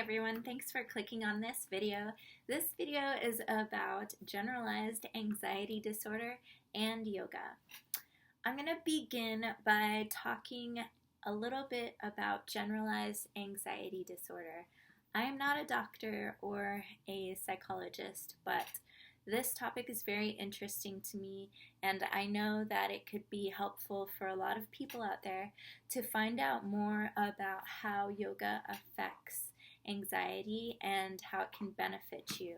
everyone, thanks for clicking on this video. This video is about generalized anxiety disorder and yoga. I'm going to begin by talking a little bit about generalized anxiety disorder. I am not a doctor or a psychologist, but this topic is very interesting to me, and I know that it could be helpful for a lot of people out there to find out more about how yoga affects anxiety and how it can benefit you.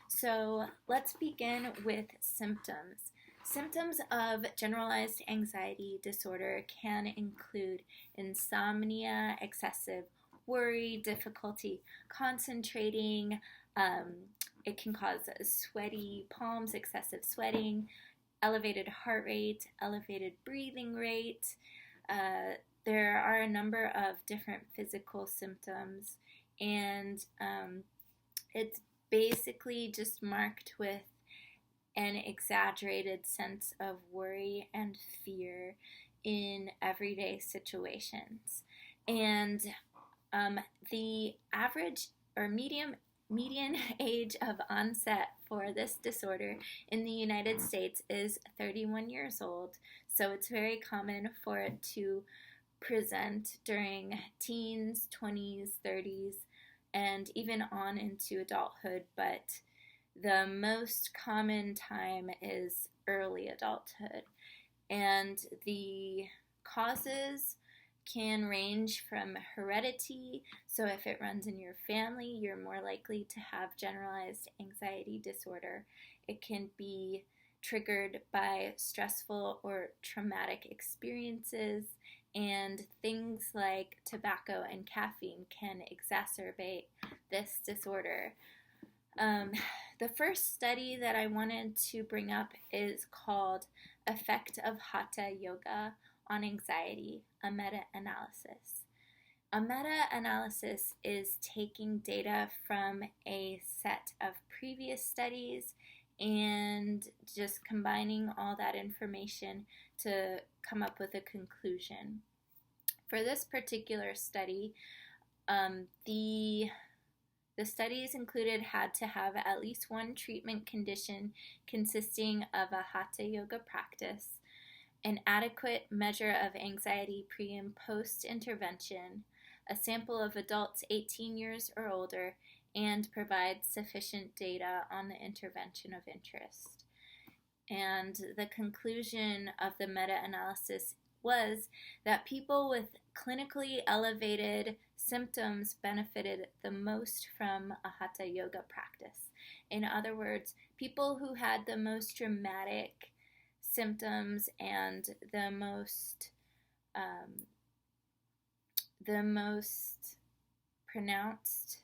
So let's begin with symptoms. Symptoms of generalized anxiety disorder can include insomnia, excessive worry, difficulty concentrating. It can cause sweaty palms, excessive sweating, elevated heart rate, elevated breathing rate. There are a number of different physical symptoms, and it's basically just marked with an exaggerated sense of worry and fear in everyday situations. And the average or median age of onset for this disorder in the United States is 31 years old, so it's very common for it to present during teens, 20s, 30s, and even on into adulthood, but the most common time is early adulthood. And the causes can range from heredity, so if it runs in your family, you're more likely to have generalized anxiety disorder. It can be triggered by stressful or traumatic experiences, and things like tobacco and caffeine can exacerbate this disorder. The first study that I wanted to bring up is called Effect of Hatha Yoga on Anxiety, a meta-analysis. A meta-analysis is taking data from a set of previous studies and just combining all that information to come up with a conclusion. For this particular study, the studies included had to have at least one treatment condition consisting of a Hatha Yoga practice, an adequate measure of anxiety pre and post intervention, a sample of adults 18 years or older, and provide sufficient data on the intervention of interest. And the conclusion of the meta-analysis was that people with clinically elevated symptoms benefited the most from a Hatha Yoga practice. In other words, people who had the most dramatic symptoms and the most pronounced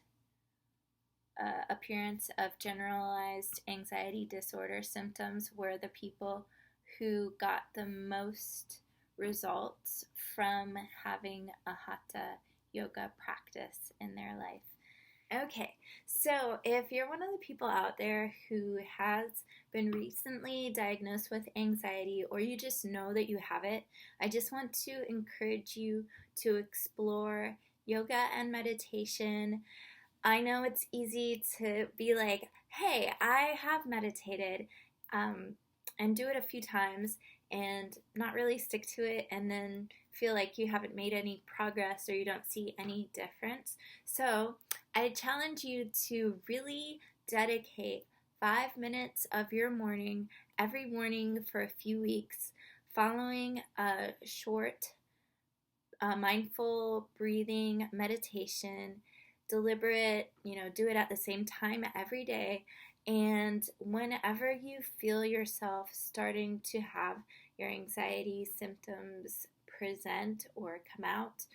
appearance of generalized anxiety disorder symptoms were the people who got the most results from having a Hatha Yoga practice in their life. Okay, so if you're one of the people out there who has been recently diagnosed with anxiety, or you just know that you have it, I just want to encourage you to explore yoga and meditation. I know it's easy to be like, hey, I have meditated, and do it a few times and not really stick to it, and then feel like you haven't made any progress or you don't see any difference. So I challenge you to really dedicate 5 minutes of your morning every morning for a few weeks, following a short mindful breathing meditation, deliberate, do it at the same time every day. And whenever you feel yourself starting to have your anxiety symptoms present or come out,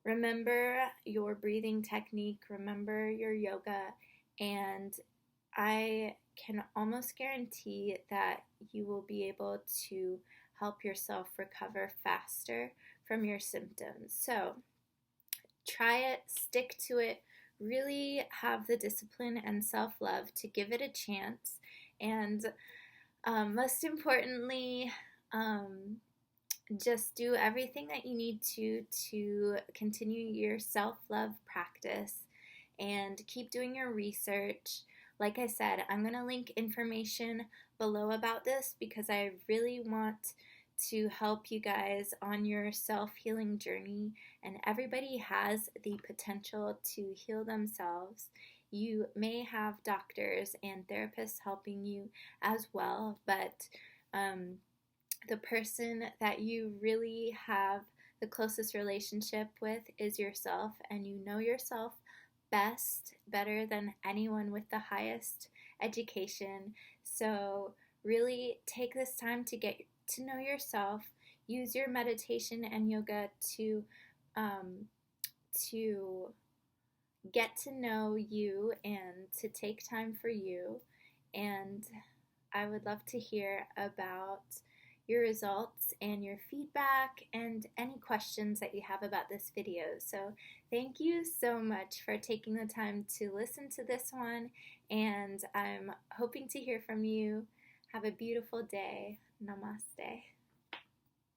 remember your breathing technique, remember your yoga, and I can almost guarantee that you will be able to help yourself recover faster from your symptoms. So try it, stick to it, really have the discipline and self-love to give it a chance, and most importantly, just do everything that you need to continue your self-love practice and keep doing your research. Like I said, I'm going to link information below about this because I really want to help you guys on your self-healing journey, and everybody has the potential to heal themselves. You may have doctors and therapists helping you as well, but the person that you really have the closest relationship with is yourself, and you know yourself best, better than anyone with the highest education. So really take this time to get to know yourself. Use your meditation and yoga to get to know you and to take time for you. And I would love to hear about your results and your feedback and any questions that you have about this video. So thank you so much for taking the time to listen to this one, and I'm hoping to hear from you. Have a beautiful day. Namaste.